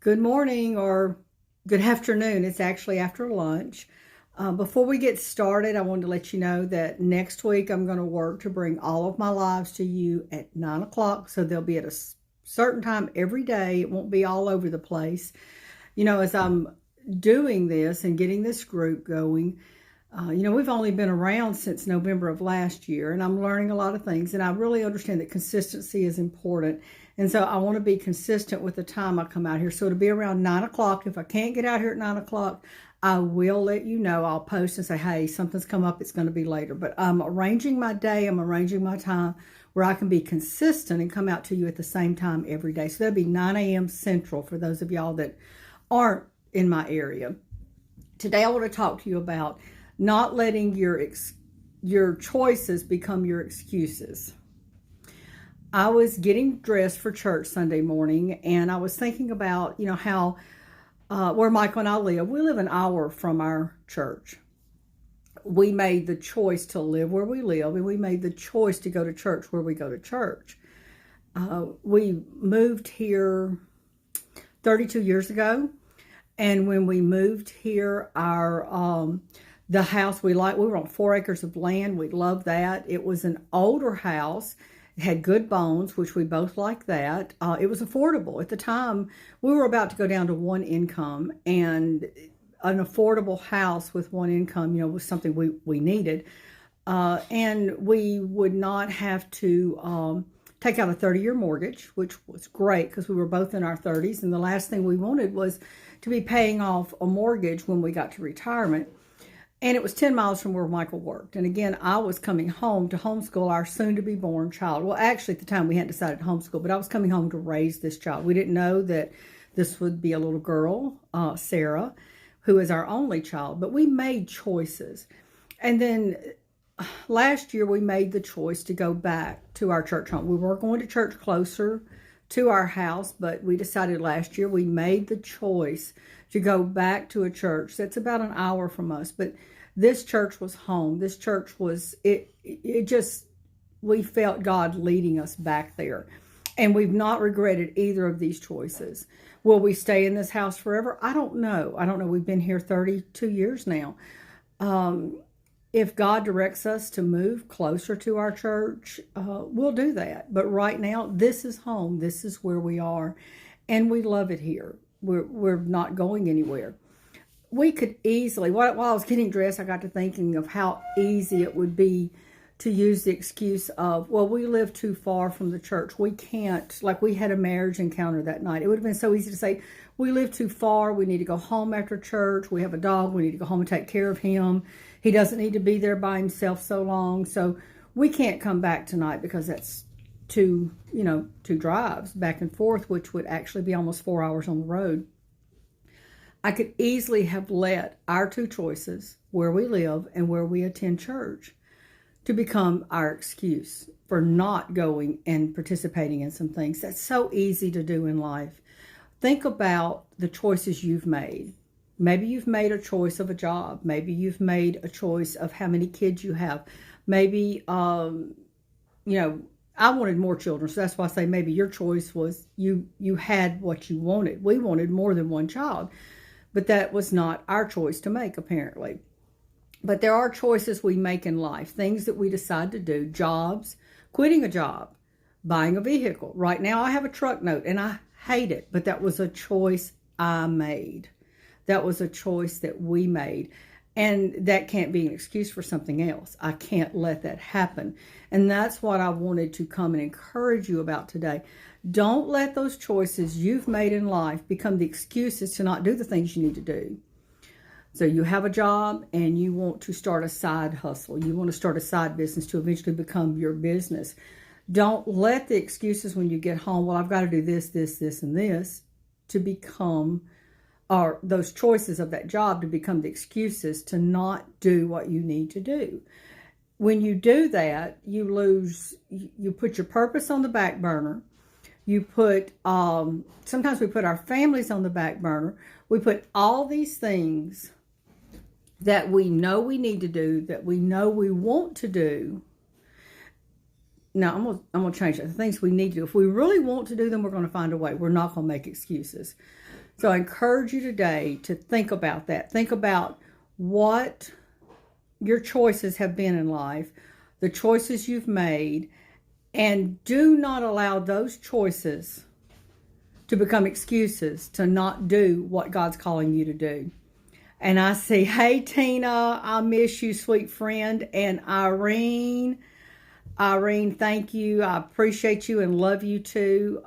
Good morning or good afternoon. It's actually after lunch. Before we get started, I wanted to let you know that next week I'm going to work to bring all of my lives to you at 9 o'clock. So they'll be at a certain time every day. It won't be all over the place. As I'm doing this and getting this group going, we've only been around since November of last year, and I'm learning a lot of things, and I really understand that consistency is important. And so I want to be consistent with the time I come out here. So it'll be around 9 o'clock. If I can't get out here at 9 o'clock, I will let you know. I'll post and say, hey, something's come up. It's going to be later. But I'm arranging my day. I'm arranging my time where I can be consistent and come out to you at the same time every day. So that'll be 9 a.m. Central for those of y'all that aren't in my area. Today I want to talk to you about not letting your choices become your excuses. I was getting dressed for church Sunday morning, and I was thinking about, how where Michael and I live. We live an hour from our church. We made the choice to live where we live, and we made the choice to go to church where we go to church. We moved here 32 years ago, and when we moved here, the house we were on 4 acres of land. We loved that. It was an older house. It had good bones, which we both liked that. It was affordable. At the time, we were about to go down to one income, and an affordable house with one income, was something we needed. And we would not have to take out a 30-year mortgage, which was great because we were both in our 30s. And the last thing we wanted was to be paying off a mortgage when we got to retirement. And it was 10 miles from where Michael worked. And again, I was coming home to homeschool our soon-to-be-born child. Well, actually, at the time, we hadn't decided to homeschool, but I was coming home to raise this child. We didn't know that this would be a little girl, Sarah, who is our only child. But we made choices. And then last year, we made the choice to go back to our church home. We were going to church closer to our house, but we decided last year we made the choice to go back to a church that's about an hour from us. But this church was home. This church was, we felt God leading us back there. And we've not regretted either of these choices. Will we stay in this house forever? I don't know. We've been here 32 years now. If God directs us to move closer to our church, we'll do that. But right now, this is home. This is where we are. And we love it here. We're not going anywhere. We could easily, while I was getting dressed, I got to thinking of how easy it would be to use the excuse of, well, we live too far from the church. We can't, like we had a marriage encounter that night. It would have been so easy to say, we live too far. We need to go home after church. We have a dog. We need to go home and take care of him. He doesn't need to be there by himself so long. So we can't come back tonight because that's two drives back and forth, which would actually be almost 4 hours on the road. I could easily have let our two choices, where we live and where we attend church, to become our excuse for not going and participating in some things. That's so easy to do in life. Think about the choices you've made. Maybe you've made a choice of a job. Maybe you've made a choice of how many kids you have. Maybe, I wanted more children, so that's why I say maybe your choice was you had what you wanted. We wanted more than one child, but that was not our choice to make, apparently. But there are choices we make in life, things that we decide to do, jobs, quitting a job, buying a vehicle. Right now I have a truck note and I hate it, but that was a choice I made. That was a choice that we made. And that can't be an excuse for something else. I can't let that happen. And that's what I wanted to come and encourage you about today. Don't let those choices you've made in life become the excuses to not do the things you need to do. So you have a job and you want to start a side hustle. You want to start a side business to eventually become your business. Don't let the excuses when you get home, well, I've got to do this, this, this, and this, to become, or those choices of that job to become the excuses to not do what you need to do. When you do that, you put your purpose on the back burner. You put, sometimes we put our families on the back burner. We put all these things that we know we need to do, that we know we want to do. Now, I'm gonna change it. The things we need to do. If we really want to do them, we're going to find a way. We're not going to make excuses. So I encourage you today to think about that. Think about what your choices have been in life, the choices you've made, and do not allow those choices to become excuses to not do what God's calling you to do. And I see, hey, Tina, I miss you, sweet friend. And Irene, thank you. I appreciate you and love you too.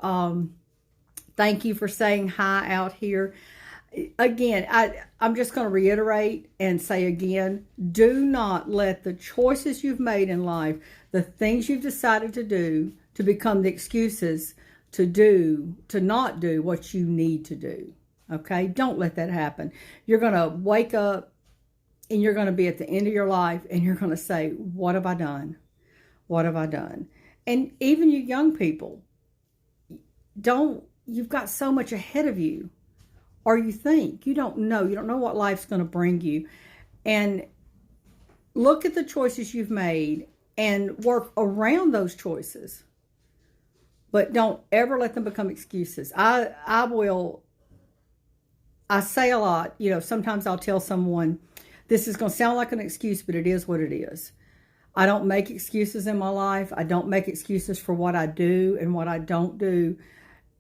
Thank you for saying hi out here. Again, I'm just going to reiterate and say again, do not let the choices you've made in life, the things you've decided to do, to become the excuses to not do what you need to do. Okay? Don't let that happen. You're going to wake up and you're going to be at the end of your life and you're going to say, what have I done? What have I done? And even you young people, you've got so much ahead of you. Or you think, you don't know what life's going to bring you. And look at the choices you've made and work around those choices. But don't ever let them become excuses. I say a lot, sometimes I'll tell someone, this is going to sound like an excuse, but it is what it is. I don't make excuses in my life. I don't make excuses for what I do and what I don't do.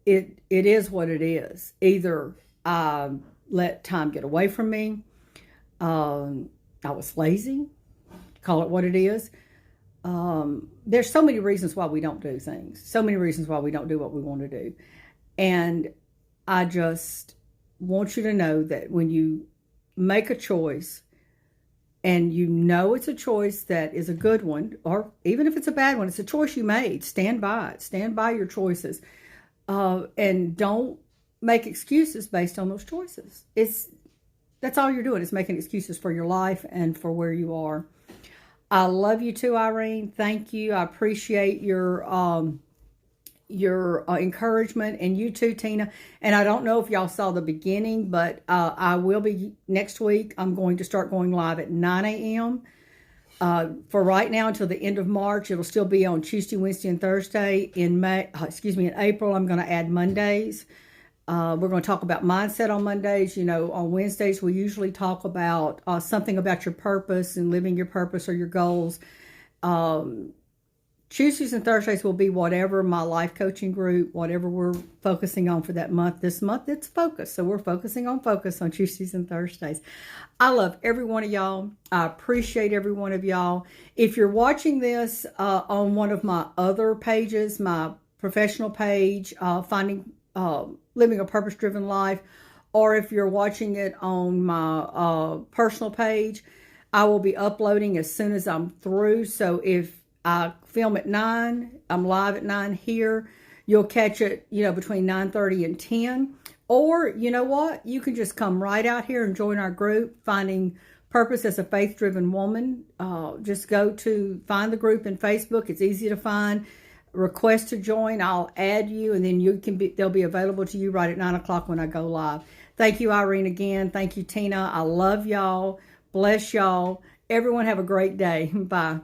It is what it is. Either I let time get away from me. I was lazy. Call it what it is. There's so many reasons why we don't do things. So many reasons why we don't do what we want to do. And I just want you to know that when you make a choice and it's a choice that is a good one, or even if it's a bad one, it's a choice you made. Stand by it. Stand by your choices. And don't make excuses based on those choices. That's all you're doing is making excuses for your life and for where you are. I love you too, Irene. Thank you. I appreciate your encouragement, and you too, Tina. And I don't know if y'all saw the beginning, but I will be next week. I'm going to start going live at 9 a.m. For right now until the end of March. It'll still be on Tuesday, Wednesday, and Thursday. In April, I'm going to add Mondays. We're going to talk about mindset on Mondays. On Wednesdays, we usually talk about something about your purpose and living your purpose or your goals. Tuesdays and Thursdays will be whatever my life coaching group, whatever we're focusing on for that month. This month, it's focus. So we're focusing on focus on Tuesdays and Thursdays. I love every one of y'all. I appreciate every one of y'all. If you're watching this on one of my other pages, my professional page, Living a Purpose-Driven Life, or if you're watching it on my personal page, I will be uploading as soon as I'm through. So if I film at 9, I'm live at 9 here, you'll catch it, between 9:30 and 10. Or, you know what? You can just come right out here and join our group, Finding Purpose as a Faith-Driven Woman. Just go to find the group in Facebook. It's easy to find. Request to join. I'll add you, and then they'll be available to you right at 9 o'clock when I go live. Thank you, Irene, again. Thank you, Tina. I love y'all. Bless y'all. Everyone have a great day. Bye.